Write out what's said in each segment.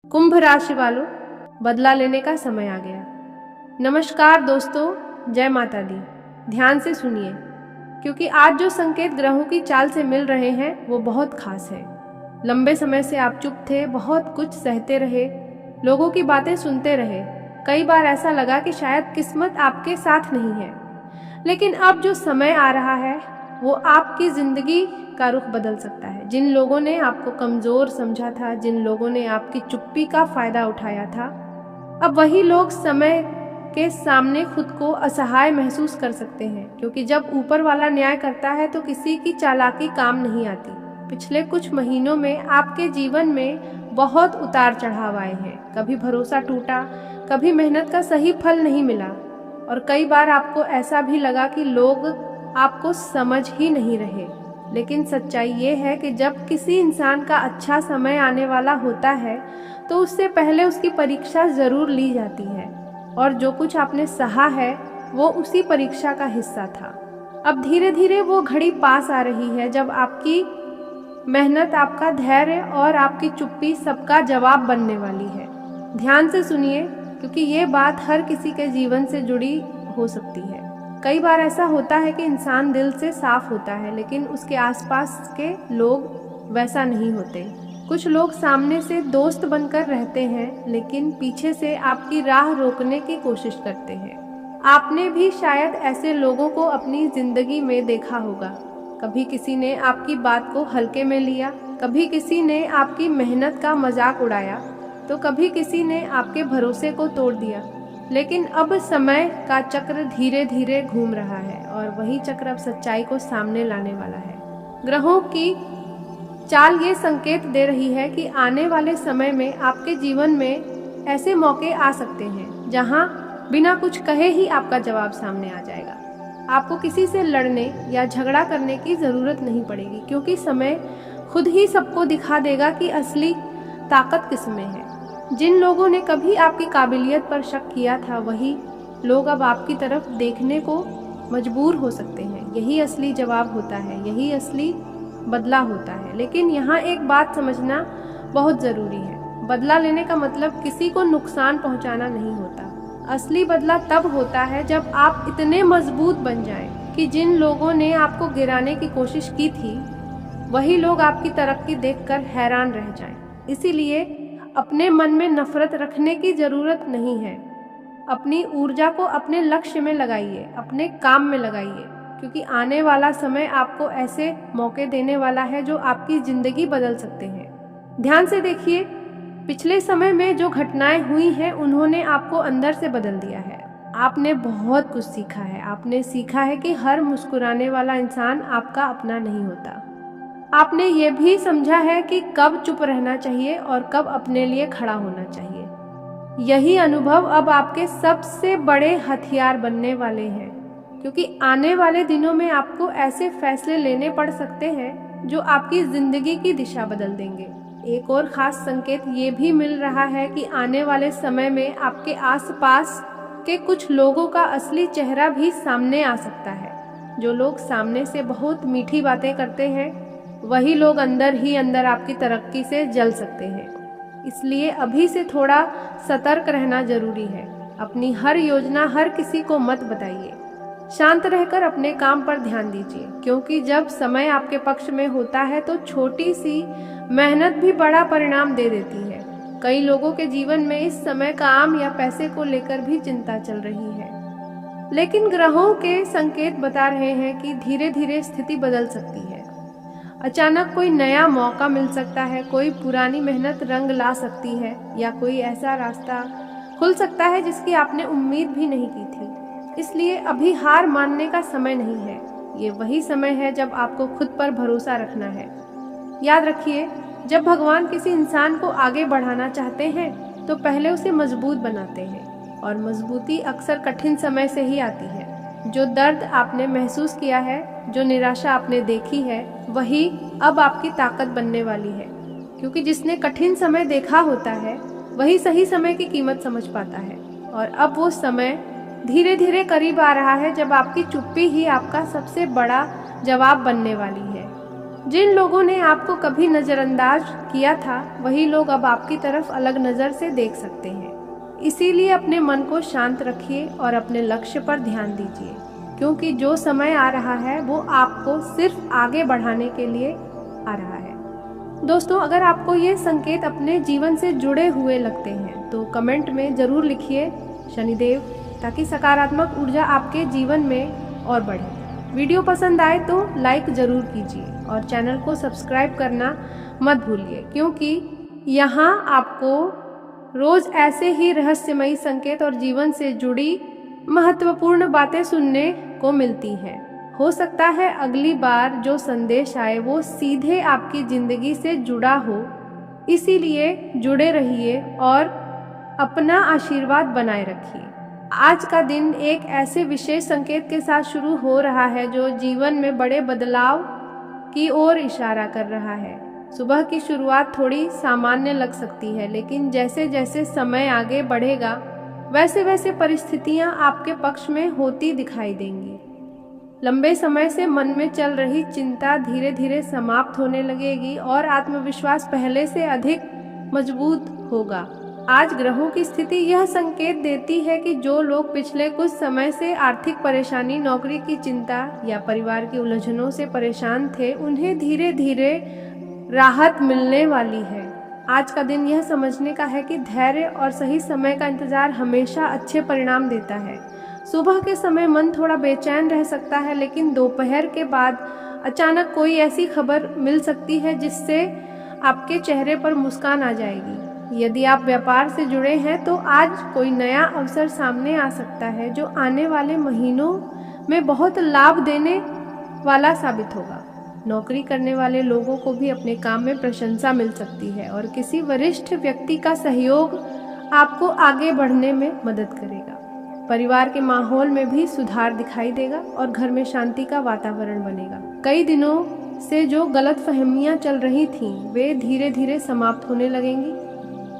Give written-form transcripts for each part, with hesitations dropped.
कुंभ राशि वालों, बदला लेने का समय आ गया। नमस्कार दोस्तों, जय माता दी। ध्यान से सुनिए, क्योंकि आज जो संकेत ग्रहों की चाल से मिल रहे हैं वो बहुत खास है। लंबे समय से आप चुप थे, बहुत कुछ सहते रहे, लोगों की बातें सुनते रहे। कई बार ऐसा लगा कि शायद किस्मत आपके साथ नहीं है, लेकिन अब जो समय आ रहा है वो आपकी जिंदगी का रुख बदल सकता है। जिन लोगों ने आपको कमजोर समझा था, जिन लोगों ने आपकी चुप्पी का फायदा उठाया था, अब वही लोग समय के सामने खुद को असहाय महसूस कर सकते हैं। क्योंकि जब ऊपर वाला न्याय करता है तो किसी की चालाकी काम नहीं आती। पिछले कुछ महीनों में आपके जीवन में बहुत उतार चढ़ाव आए हैं। कभी भरोसा टूटा, कभी मेहनत का सही फल नहीं मिला, और कई बार आपको ऐसा भी लगा कि लोग आपको समझ ही नहीं रहे। लेकिन सच्चाई ये है कि जब किसी इंसान का अच्छा समय आने वाला होता है तो उससे पहले उसकी परीक्षा जरूर ली जाती है, और जो कुछ आपने सहा है वो उसी परीक्षा का हिस्सा था। अब धीरे धीरे वो घड़ी पास आ रही है जब आपकी मेहनत, आपका धैर्य और आपकी चुप्पी सबका जवाब बनने वाली है। ध्यान से सुनिए, क्योंकि ये बात हर किसी के जीवन से जुड़ी हो सकती है। कई बार ऐसा होता है कि इंसान दिल से साफ होता है, लेकिन उसके आसपास के लोग वैसा नहीं होते। कुछ लोग सामने से दोस्त बनकर रहते हैं, लेकिन पीछे से आपकी राह रोकने की कोशिश करते हैं। आपने भी शायद ऐसे लोगों को अपनी जिंदगी में देखा होगा। कभी किसी ने आपकी बात को हल्के में लिया, कभी किसी ने आपकी मेहनत का मजाक उड़ाया, तो कभी किसी ने आपके भरोसे को तोड़ दिया। लेकिन अब समय का चक्र धीरे धीरे घूम रहा है, और वही चक्र अब सच्चाई को सामने लाने वाला है। ग्रहों की चाल ये संकेत दे रही है कि आने वाले समय में आपके जीवन में ऐसे मौके आ सकते हैं जहां बिना कुछ कहे ही आपका जवाब सामने आ जाएगा। आपको किसी से लड़ने या झगड़ा करने की जरूरत नहीं पड़ेगी, क्योंकि समय खुद ही सबको दिखा देगा कि असली ताकत किसमें है। जिन लोगों ने कभी आपकी काबिलियत पर शक किया था, वही लोग अब आपकी तरफ देखने को मजबूर हो सकते हैं। यही असली जवाब होता है, यही असली बदला होता है। लेकिन यहाँ एक बात समझना बहुत जरूरी है, बदला लेने का मतलब किसी को नुकसान पहुँचाना नहीं होता। असली बदला तब होता है जब आप इतने मजबूत बन जाएं कि जिन लोगों ने आपको गिराने की कोशिश की थी, वही लोग आपकी तरक्की देखकर हैरान रह जाएं। इसीलिए अपने मन में नफरत रखने की जरूरत नहीं है। अपनी ऊर्जा को अपने लक्ष्य में लगाइए, अपने काम में लगाइए, क्योंकि आने वाला समय आपको ऐसे मौके देने वाला है जो आपकी जिंदगी बदल सकते हैं। ध्यान से देखिए, पिछले समय में जो घटनाएं हुई हैं उन्होंने आपको अंदर से बदल दिया है। आपने बहुत कुछ सीखा है। आपने सीखा है कि हर मुस्कुराने वाला इंसान आपका अपना नहीं होता। आपने ये भी समझा है कि कब चुप रहना चाहिए और कब अपने लिए खड़ा होना चाहिए। यही अनुभव अब आपके सबसे बड़े हथियार बनने वाले हैं, क्योंकि आने वाले दिनों में आपको ऐसे फैसले लेने पड़ सकते हैं जो आपकी जिंदगी की दिशा बदल देंगे। एक और खास संकेत ये भी मिल रहा है कि आने वाले समय में आपके आसपास के कुछ लोगों का असली चेहरा भी सामने आ सकता है। जो लोग सामने से बहुत मीठी बातें करते हैं, वही लोग अंदर ही अंदर आपकी तरक्की से जल सकते हैं। इसलिए अभी से थोड़ा सतर्क रहना जरूरी है। अपनी हर योजना हर किसी को मत बताइए। शांत रहकर अपने काम पर ध्यान दीजिए, क्योंकि जब समय आपके पक्ष में होता है तो छोटी सी मेहनत भी बड़ा परिणाम दे देती है। कई लोगों के जीवन में इस समय काम या पैसे को लेकर भी चिंता चल रही है, लेकिन ग्रहों के संकेत बता रहे हैं कि धीरे धीरे स्थिति बदल सकती है। अचानक कोई नया मौका मिल सकता है, कोई पुरानी मेहनत रंग ला सकती है, या कोई ऐसा रास्ता खुल सकता है जिसकी आपने उम्मीद भी नहीं की थी। इसलिए अभी हार मानने का समय नहीं है। ये वही समय है जब आपको खुद पर भरोसा रखना है। याद रखिए, जब भगवान किसी इंसान को आगे बढ़ाना चाहते हैं तो पहले उसे मजबूत बनाते हैं, और मजबूती अक्सर कठिन समय से ही आती है। जो दर्द आपने महसूस किया है, जो निराशा आपने देखी है, वही अब आपकी ताकत बनने वाली है। क्योंकि जिसने कठिन समय देखा होता है वही सही समय की कीमत समझ पाता है। और अब वो समय धीरे धीरे करीब आ रहा है जब आपकी चुप्पी ही आपका सबसे बड़ा जवाब बनने वाली है। जिन लोगों ने आपको कभी नज़रअंदाज किया था वही लोग अब आपकी तरफ अलग नज़र से देख सकते हैं। इसीलिए अपने मन को शांत रखिए और अपने लक्ष्य पर ध्यान दीजिए, क्योंकि जो समय आ रहा है वो आपको सिर्फ आगे बढ़ाने के लिए आ रहा है। दोस्तों, अगर आपको ये संकेत अपने जीवन से जुड़े हुए लगते हैं तो कमेंट में ज़रूर लिखिए शनिदेव, ताकि सकारात्मक ऊर्जा आपके जीवन में और बढ़े। वीडियो पसंद आए तो लाइक ज़रूर कीजिए और चैनल को सब्सक्राइब करना मत भूलिए, क्योंकि यहाँ आपको रोज़ ऐसे ही रहस्यमयी संकेत और जीवन से जुड़ी महत्वपूर्ण बातें सुनने को मिलती हैं। हो सकता है अगली बार जो संदेश आए वो सीधे आपकी ज़िंदगी से जुड़ा हो। इसीलिए जुड़े रहिए और अपना आशीर्वाद बनाए रखिए। आज का दिन एक ऐसे विशेष संकेत के साथ शुरू हो रहा है जो जीवन में बड़े बदलाव की ओर इशारा कर रहा है। सुबह की शुरुआत थोड़ी सामान्य लग सकती है, लेकिन जैसे जैसे समय आगे बढ़ेगा वैसे वैसे परिस्थितियां आपके पक्ष में होती दिखाई देंगी। लंबे समय से मन में चल रही चिंता धीरे धीरे समाप्त होने लगेगी और आत्मविश्वास पहले से अधिक मजबूत होगा। आज ग्रहों की स्थिति यह संकेत देती है कि जो लोग पिछले कुछ समय से आर्थिक परेशानी, नौकरी की चिंता या परिवार की उलझनों से परेशान थे, उन्हें धीरे धीरे राहत मिलने वाली है। आज का दिन यह समझने का है कि धैर्य और सही समय का इंतजार हमेशा अच्छे परिणाम देता है। सुबह के समय मन थोड़ा बेचैन रह सकता है, लेकिन दोपहर के बाद अचानक कोई ऐसी खबर मिल सकती है जिससे आपके चेहरे पर मुस्कान आ जाएगी। यदि आप व्यापार से जुड़े हैं तो आज कोई नया अवसर सामने आ सकता है जो आने वाले महीनों में बहुत लाभ देने वाला साबित होगा। नौकरी करने वाले लोगों को भी अपने काम में प्रशंसा मिल सकती है और किसी वरिष्ठ व्यक्ति का सहयोग आपको आगे बढ़ने में मदद करेगा। परिवार के माहौल में भी सुधार दिखाई देगा और घर में शांति का वातावरण बनेगा। कई दिनों से जो गलतफहमियां चल रही थीं, वे धीरे धीरे समाप्त होने लगेंगी।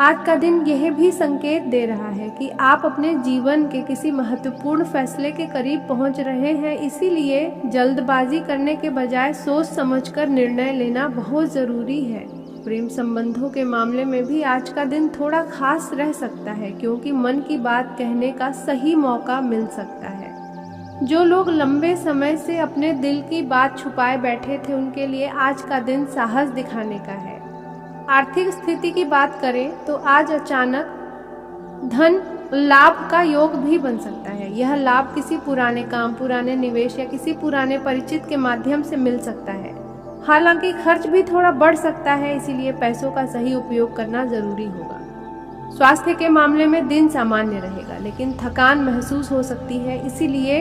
आज का दिन यह भी संकेत दे रहा है कि आप अपने जीवन के किसी महत्वपूर्ण फैसले के करीब पहुंच रहे हैं। इसीलिए जल्दबाजी करने के बजाय सोच समझकर निर्णय लेना बहुत ज़रूरी है। प्रेम संबंधों के मामले में भी आज का दिन थोड़ा खास रह सकता है, क्योंकि मन की बात कहने का सही मौका मिल सकता है। जो लोग लंबे समय से अपने दिल की बात छुपाए बैठे थे, उनके लिए आज का दिन साहस दिखाने का है। आर्थिक स्थिति की बात करें तो आज अचानक धन लाभ का योग भी बन सकता है। यह लाभ किसी पुराने काम, पुराने निवेश या किसी पुराने परिचित के माध्यम से मिल सकता है। हालांकि खर्च भी थोड़ा बढ़ सकता है, इसीलिए पैसों का सही उपयोग करना जरूरी होगा। स्वास्थ्य के मामले में दिन सामान्य रहेगा, लेकिन थकान महसूस हो सकती है, इसीलिए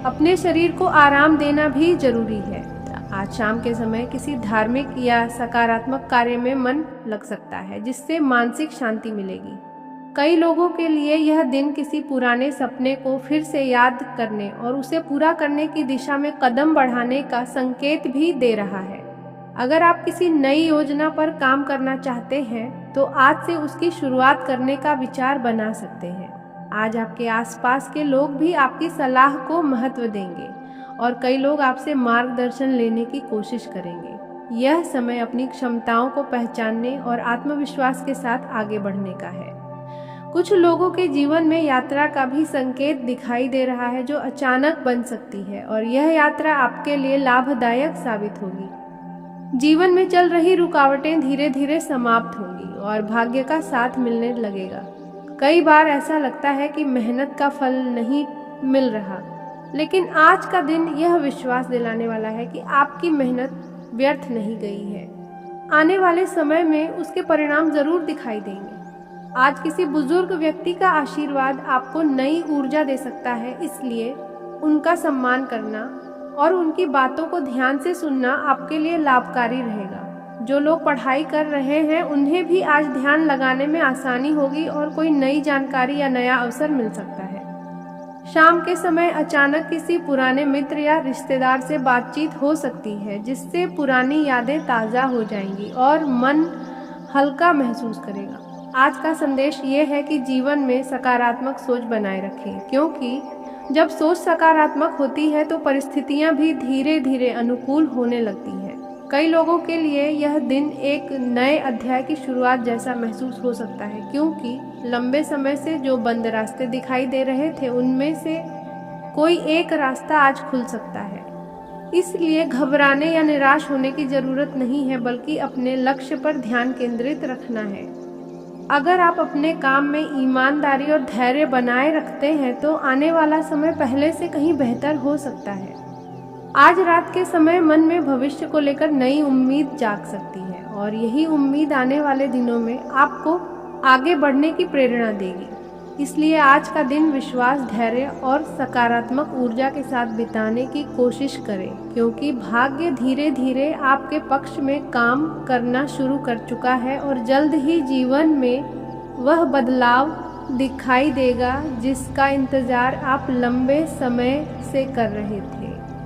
अपने शरीर को आराम देना भी जरूरी है। आज शाम के समय किसी धार्मिक या सकारात्मक कार्य में मन लग सकता है, जिससे मानसिक शांति मिलेगी। कई लोगों के लिए यह दिन किसी पुराने सपने को फिर से याद करने और उसे पूरा करने की दिशा में कदम बढ़ाने का संकेत भी दे रहा है। अगर आप किसी नई योजना पर काम करना चाहते हैं तो आज से उसकी शुरुआत करने का विचार बना सकते हैं। आज आपके आसपास के लोग भी आपकी सलाह को महत्व देंगे और कई लोग आपसे मार्गदर्शन लेने की कोशिश करेंगे। यह समय अपनी क्षमताओं को पहचानने और आत्मविश्वास के साथ आगे बढ़ने का है। कुछ लोगों के जीवन में यात्रा का भी संकेत दिखाई दे रहा है, जो अचानक बन सकती है और यह यात्रा आपके लिए लाभदायक साबित होगी। जीवन में चल रही रुकावटें धीरे धीरे समाप्त होंगी और भाग्य का साथ मिलने लगेगा। कई बार ऐसा लगता है कि मेहनत का फल नहीं मिल रहा, लेकिन आज का दिन यह विश्वास दिलाने वाला है कि आपकी मेहनत व्यर्थ नहीं गई है। आने वाले समय में उसके परिणाम जरूर दिखाई देंगे। आज किसी बुजुर्ग व्यक्ति का आशीर्वाद आपको नई ऊर्जा दे सकता है, इसलिए उनका सम्मान करना और उनकी बातों को ध्यान से सुनना आपके लिए लाभकारी रहेगा। जो लोग पढ़ाई कर रहे हैं उन्हें भी आज ध्यान लगाने में आसानी होगी और कोई नई जानकारी या नया अवसर मिल सकता है। शाम के समय अचानक किसी पुराने मित्र या रिश्तेदार से बातचीत हो सकती है, जिससे पुरानी यादें ताज़ा हो जाएंगी और मन हल्का महसूस करेगा। आज का संदेश ये है कि जीवन में सकारात्मक सोच बनाए रखें, क्योंकि जब सोच सकारात्मक होती है तो परिस्थितियां भी धीरे धीरे अनुकूल होने लगती हैं। कई लोगों के लिए यह दिन एक नए अध्याय की शुरुआत जैसा महसूस हो सकता है, क्योंकि लंबे समय से जो बंद रास्ते दिखाई दे रहे थे उनमें से कोई एक रास्ता आज खुल सकता है। इसलिए घबराने या निराश होने की जरूरत नहीं है, बल्कि अपने लक्ष्य पर ध्यान केंद्रित रखना है। अगर आप अपने काम में ईमानदारी और धैर्य बनाए रखते हैं तो आने वाला समय पहले से कहीं बेहतर हो सकता है। आज रात के समय मन में भविष्य को लेकर नई उम्मीद जाग सकती है और यही उम्मीद आने वाले दिनों में आपको आगे बढ़ने की प्रेरणा देगी। इसलिए आज का दिन विश्वास, धैर्य और सकारात्मक ऊर्जा के साथ बिताने की कोशिश करें, क्योंकि भाग्य धीरे धीरे आपके पक्ष में काम करना शुरू कर चुका है और जल्द ही जीवन में वह बदलाव दिखाई देगा जिसका इंतजार आप लंबे समय से कर रहे थे।